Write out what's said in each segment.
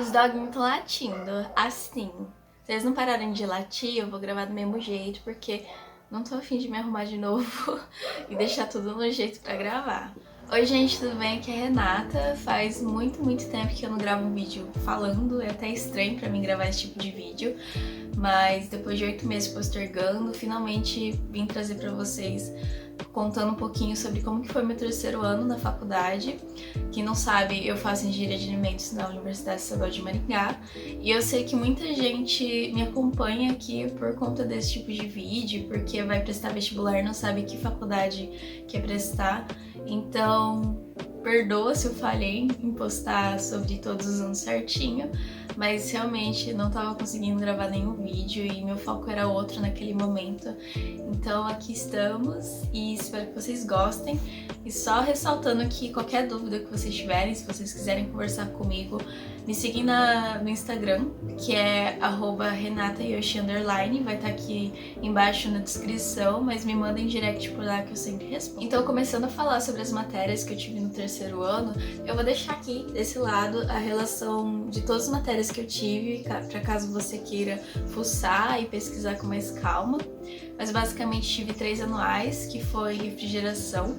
Os doguinhos estão latindo, assim. Se eles não pararem de latir, eu vou gravar do mesmo jeito, porque não tô afim de me arrumar de novo e deixar tudo no jeito pra gravar. Oi gente, tudo bem? Aqui é a Renata. Faz muito tempo que eu não gravo um vídeo falando, é até estranho pra mim gravar esse tipo de vídeo, mas depois de 8 meses postergando, finalmente vim trazer pra vocês contando um pouquinho sobre como que foi meu terceiro ano na faculdade. Quem não sabe, eu faço engenharia de alimentos na Universidade Estadual de Maringá, e eu sei que muita gente me acompanha aqui por conta desse tipo de vídeo, porque vai prestar vestibular e não sabe que faculdade quer prestar. Então, perdoa se eu falhei em postar sobre todos os anos certinho, mas realmente não tava conseguindo gravar nenhum vídeo e meu foco era outro naquele momento. Então aqui estamos e espero que vocês gostem. E só ressaltando que qualquer dúvida que vocês tiverem, se vocês quiserem conversar comigo, me seguem no Instagram, que é @renatayoshi_, vai estar aqui embaixo na descrição, mas me mandem direct por lá que eu sempre respondo. Então, começando a falar sobre as matérias que eu tive no terceiro ano, eu vou deixar aqui desse lado a relação de todas as matérias que eu tive, para caso você queira fuçar e pesquisar com mais calma. Mas basicamente tive 3 anuais, que foi refrigeração,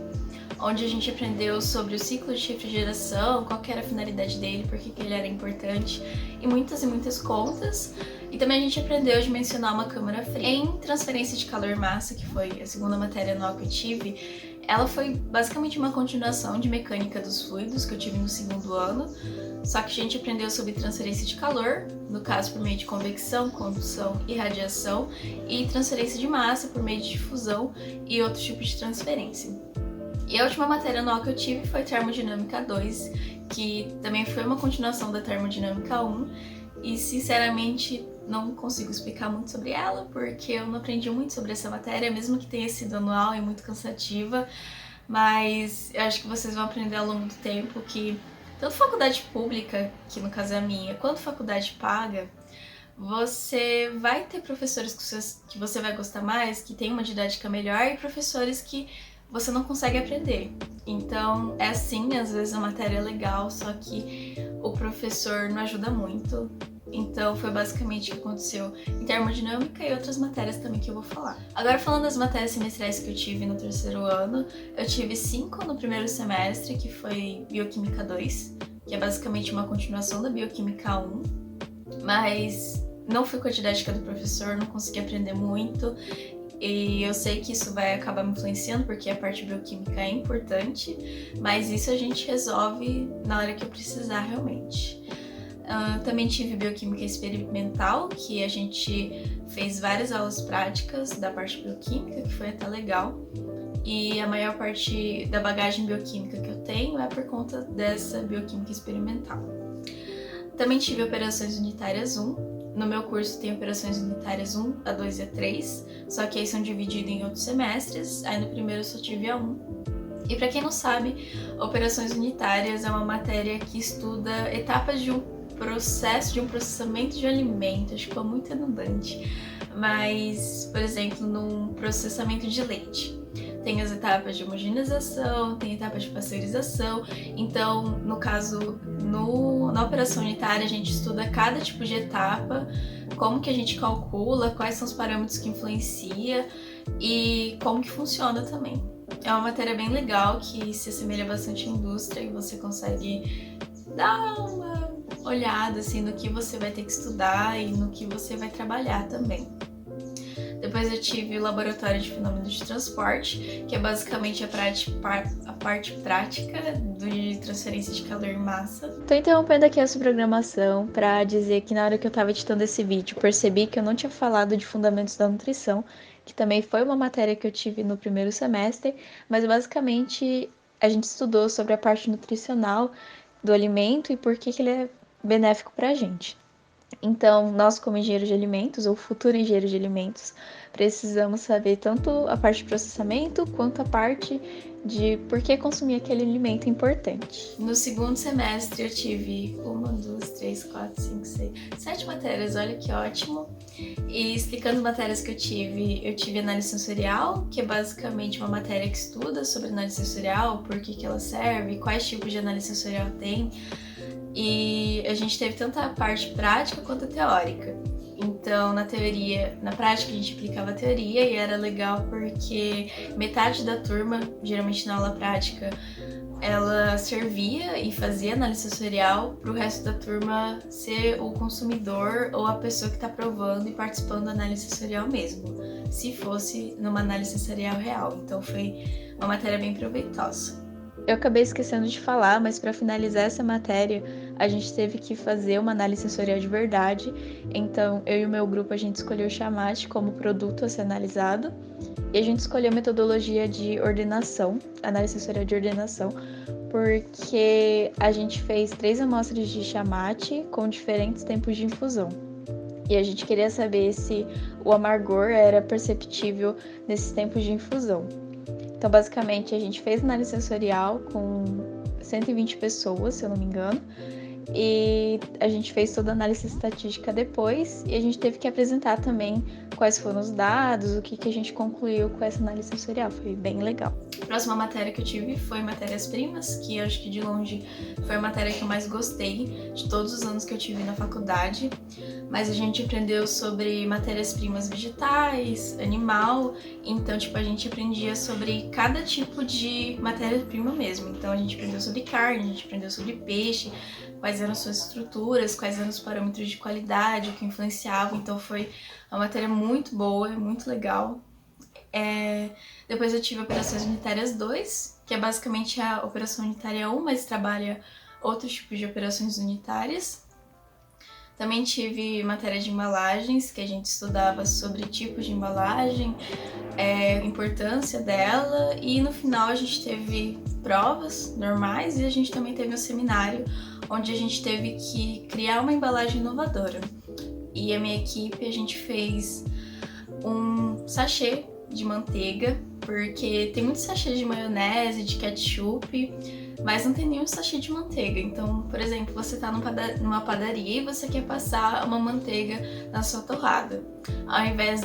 onde a gente aprendeu sobre o ciclo de refrigeração, qual que era a finalidade dele, por que ele era importante, e muitas contas. E também a gente aprendeu a dimensionar uma câmara fria. Em transferência de calor-massa, que foi a segunda matéria anual que eu tive, ela foi basicamente uma continuação de mecânica dos fluidos que eu tive no segundo ano, só que a gente aprendeu sobre transferência de calor, no caso por meio de convecção, condução e radiação, e transferência de massa por meio de difusão e outros tipos de transferência. E a última matéria anual que eu tive foi Termodinâmica 2, que também foi uma continuação da Termodinâmica 1, e sinceramente não consigo explicar muito sobre ela, porque eu não aprendi muito sobre essa matéria, mesmo que tenha sido anual e muito cansativa, mas eu acho que vocês vão aprender ao longo do tempo que tanto faculdade pública, que no caso é a minha, quanto faculdade paga, você vai ter professores que você vai gostar mais, que tem uma didática melhor, e professores que você não consegue aprender. Então, é assim, às vezes a matéria é legal, só que o professor não ajuda muito. Então, foi basicamente o que aconteceu em termodinâmica e outras matérias também que eu vou falar. Agora, falando das matérias semestrais que eu tive no terceiro ano, eu tive 5 no primeiro semestre, que foi Bioquímica 2, que é basicamente uma continuação da Bioquímica 1, mas não fui com a didática do professor, não consegui aprender muito. E eu sei que isso vai acabar me influenciando, porque a parte bioquímica é importante, mas isso a gente resolve na hora que eu precisar realmente. Também tive bioquímica experimental, que a gente fez várias aulas práticas da parte bioquímica, que foi até legal. E a maior parte da bagagem bioquímica que eu tenho é por conta dessa bioquímica experimental. Também tive operações unitárias 1. No meu curso tem operações unitárias 1, a 2 e a 3, só que aí são divididos em outros semestres, aí no primeiro eu só tive a 1. E para quem não sabe, operações unitárias é uma matéria que estuda etapas de um processo, de um processamento de alimento, acho que foi muito redundante, mas, por exemplo, num processamento de leite. Tem as etapas de homogeneização, tem etapas de pasteurização, então, no caso, na operação unitária, a gente estuda cada tipo de etapa, como que a gente calcula, quais são os parâmetros que influencia e como que funciona também. É uma matéria bem legal que se assemelha bastante à indústria e você consegue dar uma olhada assim, no que você vai ter que estudar e no que você vai trabalhar também. Depois eu tive o laboratório de fenômenos de transporte, que é basicamente a parte prática de transferência de calor e massa. Tô interrompendo aqui essa programação para dizer que na hora que eu tava editando esse vídeo, percebi que eu não tinha falado de fundamentos da nutrição, que também foi uma matéria que eu tive no primeiro semestre, mas basicamente a gente estudou sobre a parte nutricional do alimento e por que ele é benéfico pra gente. Então, nós como engenheiros de alimentos, ou futuro engenheiro de alimentos, precisamos saber tanto a parte de processamento, quanto a parte de por que consumir aquele alimento importante. No segundo semestre eu tive 7 matérias, olha que ótimo. E explicando as matérias que eu tive análise sensorial, que é basicamente uma matéria que estuda sobre análise sensorial, por que ela serve, quais tipos de análise sensorial tem. e a gente teve tanto a parte prática quanto a teórica. Então, na teoria, na prática a gente aplicava a teoria e era legal porque metade da turma, geralmente na aula prática, ela servia e fazia análise sensorial para o resto da turma ser o consumidor ou a pessoa que está provando e participando da análise sensorial mesmo, se fosse numa análise sensorial real. Então foi uma matéria bem proveitosa. Eu acabei esquecendo de falar, mas para finalizar essa matéria, a gente teve que fazer uma análise sensorial de verdade. Então, eu e o meu grupo, a gente escolheu o Chamate como produto a ser analisado. E a gente escolheu a metodologia de ordenação, análise sensorial de ordenação, porque a gente fez 3 amostras de chamate com diferentes tempos de infusão. E a gente queria saber se o amargor era perceptível nesses tempos de infusão. Então, basicamente, a gente fez análise sensorial com 120 pessoas, se eu não me engano, e a gente fez toda a análise estatística depois, e a gente teve que apresentar também quais foram os dados, o que a gente concluiu com essa análise sensorial. Foi bem legal. A próxima matéria que eu tive foi matérias-primas, que eu acho que de longe foi a matéria que eu mais gostei de todos os anos que eu tive na faculdade. Mas a gente aprendeu sobre matérias-primas vegetais, animal, então a gente aprendia sobre cada tipo de matéria-prima mesmo. Então a gente aprendeu sobre carne, a gente aprendeu sobre peixe, quais eram suas estruturas, quais eram os parâmetros de qualidade, o que influenciava. Então foi uma matéria muito boa, muito legal. Depois eu tive Operações Unitárias 2, que é basicamente a Operação Unitária 1, mas trabalha outros tipos de operações unitárias. Também tive matéria de embalagens, que a gente estudava sobre tipos de embalagem, importância dela, e no final a gente teve provas normais e a gente também teve um seminário onde a gente teve que criar uma embalagem inovadora. E a minha equipe, a gente fez um sachê de manteiga, porque tem muitos sachês de maionese, de ketchup, mas não tem nenhum sachê de manteiga. Então, por exemplo, você tá numa padaria e você quer passar uma manteiga na sua torrada. Ao invés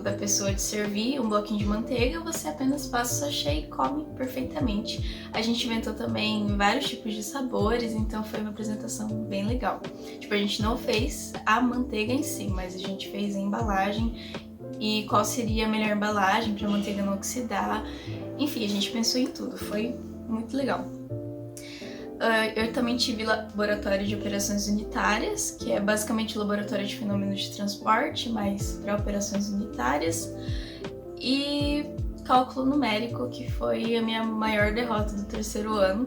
da pessoa te servir um bloquinho de manteiga, você apenas passa o sachê e come perfeitamente. A gente inventou também vários tipos de sabores, então foi uma apresentação bem legal. A gente não fez a manteiga em si, mas a gente fez a embalagem e qual seria a melhor embalagem para a manteiga não oxidar. Enfim, a gente pensou em tudo, foi muito legal. Eu também tive laboratório de operações unitárias, que é basicamente o laboratório de fenômenos de transporte, mas para operações unitárias. E cálculo numérico, que foi a minha maior derrota do terceiro ano,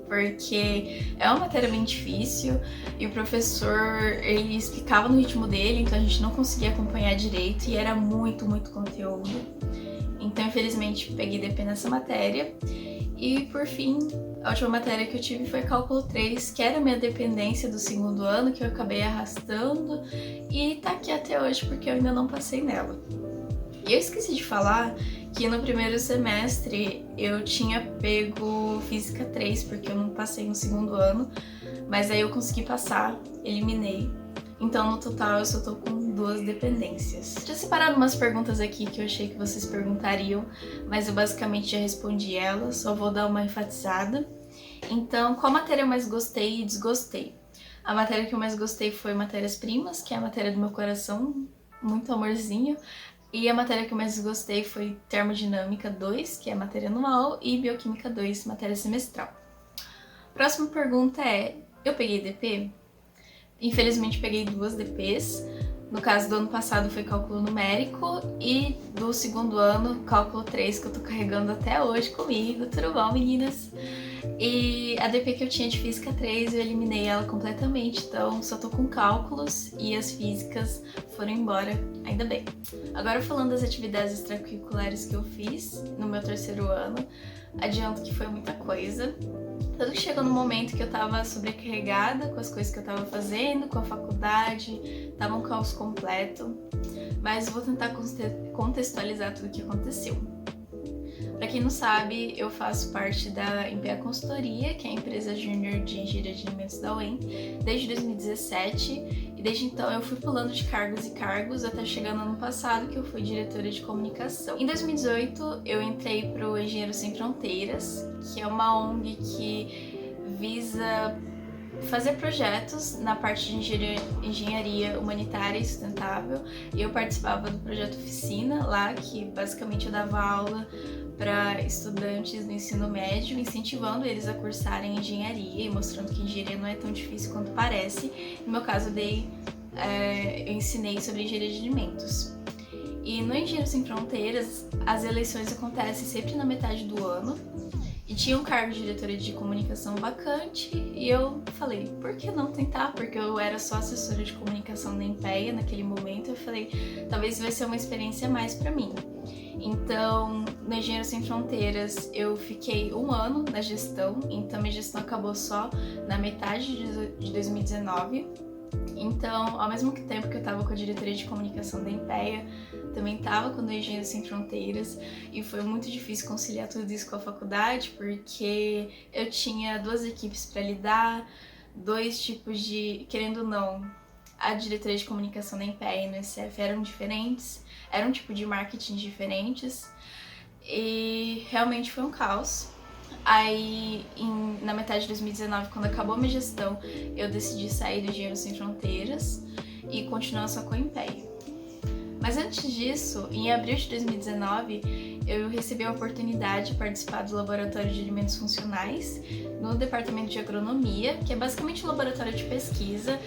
porque é uma matéria bem difícil e o professor, ele explicava no ritmo dele, então a gente não conseguia acompanhar direito e era muito conteúdo. Então, infelizmente, peguei DP nessa matéria. E, por fim, a última matéria que eu tive foi cálculo 3, que era a minha dependência do segundo ano, que eu acabei arrastando e tá aqui até hoje porque eu ainda não passei nela. E eu esqueci de falar que no primeiro semestre eu tinha pego Física 3, porque eu não passei no segundo ano, mas aí eu consegui passar, eliminei. Então, no total, eu só tô com 2 dependências. Tinha separado umas perguntas aqui que eu achei que vocês perguntariam, mas eu basicamente já respondi elas, só vou dar uma enfatizada. Então, qual matéria eu mais gostei e desgostei? A matéria que eu mais gostei foi Matérias-Primas, que é a matéria do meu coração, muito amorzinho. E a matéria que eu mais gostei foi Termodinâmica 2, que é a matéria anual, e Bioquímica 2, matéria semestral. Próxima pergunta é, eu peguei DP? Infelizmente peguei 2 DPs. No caso do ano passado foi cálculo numérico e do segundo ano, cálculo 3, que eu tô carregando até hoje comigo. Tudo bom, meninas? E a DP que eu tinha de Física 3, eu eliminei ela completamente, então só tô com cálculos e as físicas foram embora, ainda bem. Agora falando das atividades extracurriculares que eu fiz no meu terceiro ano, adianto que foi muita coisa. Tanto que chegou no momento que eu tava sobrecarregada com as coisas que eu tava fazendo, com a faculdade, tava um caos completo, mas vou tentar contextualizar tudo o que aconteceu. Pra quem não sabe, eu faço parte da MPA Consultoria, que é a empresa júnior de engenharia de alimentos da UEM, desde 2017, e desde então eu fui pulando de cargos e cargos até chegar no ano passado, que eu fui diretora de comunicação. Em 2018, eu entrei pro Engenheiros Sem Fronteiras, que é uma ONG que visa fazer projetos na parte de engenharia humanitária e sustentável, e eu participava do projeto Oficina lá, que basicamente eu dava aula para estudantes do ensino médio, incentivando eles a cursarem engenharia e mostrando que engenharia não é tão difícil quanto parece. No meu caso, eu ensinei sobre engenharia de alimentos. E no Engenheiros Sem Fronteiras, as eleições acontecem sempre na metade do ano. E tinha um cargo de diretoria de comunicação vacante, e eu falei, por que não tentar? Porque eu era só assessora de comunicação da Empeia naquele momento, eu falei, talvez vai ser uma experiência a mais para mim. Então, no Engenheiros Sem Fronteiras, eu fiquei 1 ano na gestão, então minha gestão acabou só na metade de 2019. Então, ao mesmo tempo que eu estava com a diretoria de comunicação da Empeia, também estava com o Engenheiros Sem Fronteiras, e foi muito difícil conciliar tudo isso com a faculdade, porque eu tinha 2 equipes para lidar, 2 tipos de, querendo ou não, a diretoria de comunicação da Empeia e no SF eram diferentes, era um tipo de marketing diferentes, e realmente foi um caos. Aí, na metade de 2019, quando acabou a minha gestão, eu decidi sair do Engenheiros Sem Fronteiras e continuar só com a Empeia. Mas antes disso, em abril de 2019, eu recebi a oportunidade de participar do Laboratório de Alimentos Funcionais no Departamento de Agronomia, que é basicamente um laboratório de pesquisa,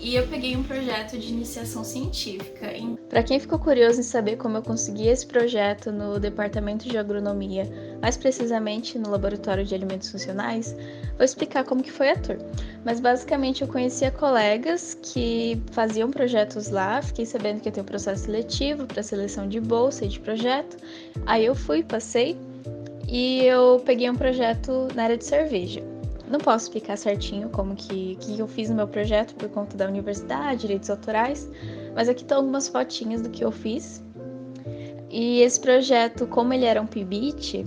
e eu peguei um projeto de iniciação científica. Para quem ficou curioso em saber como eu consegui esse projeto no Departamento de Agronomia, mais precisamente no Laboratório de Alimentos Funcionais, vou explicar como que foi a tour. Mas basicamente eu conhecia colegas que faziam projetos lá, fiquei sabendo que ia ter um processo seletivo para seleção de bolsa e de projeto. Aí eu fui, passei e eu peguei um projeto na área de cerveja. Não posso explicar certinho como que eu fiz no meu projeto por conta da universidade, direitos autorais, mas aqui estão algumas fotinhas do que eu fiz. E esse projeto, como ele era um PIBIT,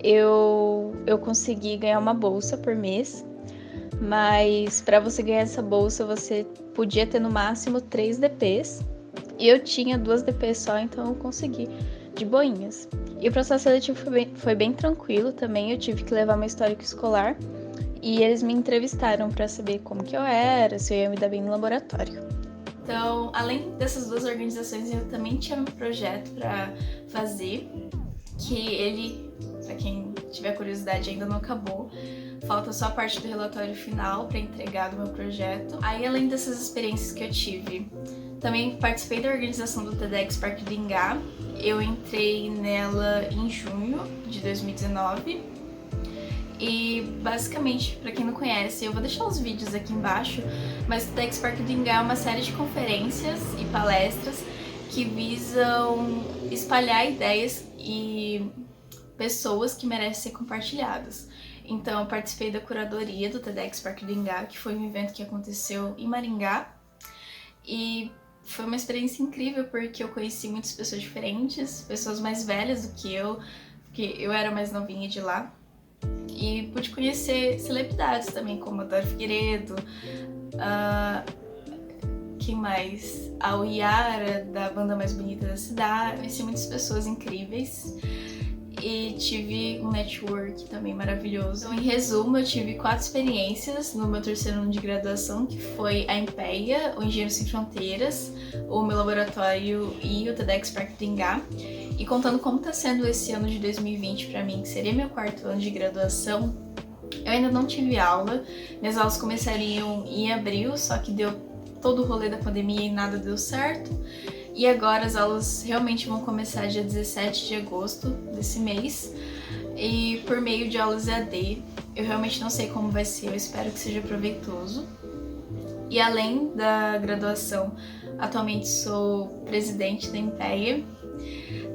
eu consegui ganhar uma bolsa por mês, mas para você ganhar essa bolsa você podia ter no máximo 3 DPs, e eu tinha 2 DPs só, então eu consegui de boinhas. E o processo seletivo foi bem tranquilo também, eu tive que levar meu histórico escolar, e eles me entrevistaram para saber como que eu era, se eu ia me dar bem no laboratório. Então, além dessas 2 organizações, eu também tinha um projeto para fazer, que ele, para quem tiver curiosidade, ainda não acabou. Falta só a parte do relatório final para entregar do meu projeto. Aí, além dessas experiências que eu tive, também participei da organização do TEDx Parque do Ingá. Eu entrei nela em junho de 2019. E basicamente, para quem não conhece, eu vou deixar os vídeos aqui embaixo, mas o TEDx Parque do Ingá é uma série de conferências e palestras que visam espalhar ideias e pessoas que merecem ser compartilhadas. Então, eu participei da curadoria do TEDx Parque do Ingá, que foi um evento que aconteceu em Maringá, e foi uma experiência incrível porque eu conheci muitas pessoas diferentes, pessoas mais velhas do que eu, porque eu era mais novinha de lá. E pude conhecer celebridades também, como a Dora Figueiredo, quem mais? A Yara, da banda mais bonita da cidade. Conheci muitas pessoas incríveis e tive um network também maravilhoso. Então, em resumo, eu tive 4 experiências no meu 3º ano de graduação, que foi a Empeia, o Engenheiros Sem Fronteiras, o meu laboratório e o TEDx Parque do Ingá. E contando como está sendo esse ano de 2020 para mim, que seria meu 4º ano de graduação, eu ainda não tive aula. Minhas aulas começariam em abril, só que deu todo o rolê da pandemia e nada deu certo. E agora as aulas realmente vão começar dia 17 de agosto desse mês. E por meio de aulas EAD, eu realmente não sei como vai ser, eu espero que seja proveitoso. E além da graduação, atualmente sou presidente da Empeia.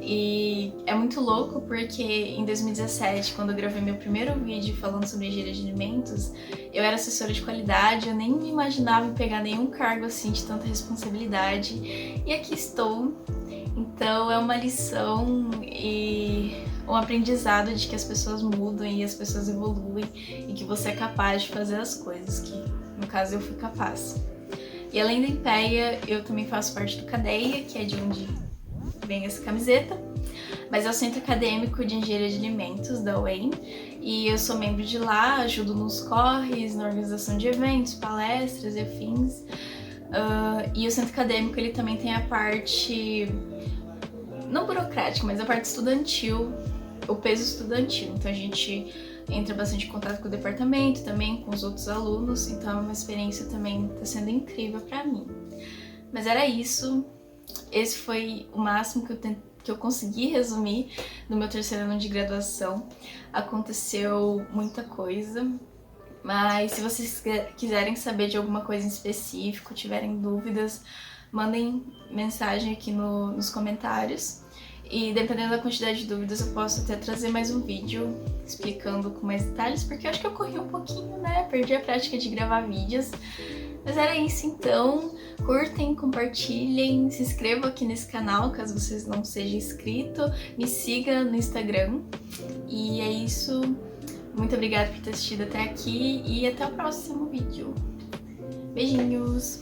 E é muito louco porque em 2017, quando eu gravei meu primeiro vídeo falando sobre engenharia de alimentos, eu era assessora de qualidade, eu nem me imaginava em pegar nenhum cargo assim de tanta responsabilidade. E aqui estou. Então é uma lição e um aprendizado de que as pessoas mudam e as pessoas evoluem e que você é capaz de fazer as coisas, que no caso eu fui capaz. E além da Empeia, eu também faço parte do CADEIA, que é de onde vem essa camiseta, mas é o Centro Acadêmico de Engenharia de Alimentos da UEM, E eu sou membro de lá, ajudo nos corres, na organização de eventos, palestras e afins. E o centro acadêmico, ele também tem a parte, não burocrática, mas a parte estudantil, o peso estudantil. Então a gente entra bastante em contato com o departamento, também com os outros alunos, então é uma experiência também tá sendo incrível pra mim. Mas era isso, esse foi o máximo que eu consegui resumir no meu terceiro ano de graduação. Aconteceu muita coisa, mas se vocês quiserem saber de alguma coisa em específico, tiverem dúvidas, mandem mensagem aqui nos comentários. E dependendo da quantidade de dúvidas, eu posso até trazer mais um vídeo explicando com mais detalhes, porque eu acho que eu corri um pouquinho, né? Perdi a prática de gravar vídeos. Mas era isso então, curtem, compartilhem, se inscrevam aqui nesse canal caso vocês não sejam inscritos, me siga no Instagram. E é isso, muito obrigada por ter assistido até aqui e até o próximo vídeo. Beijinhos!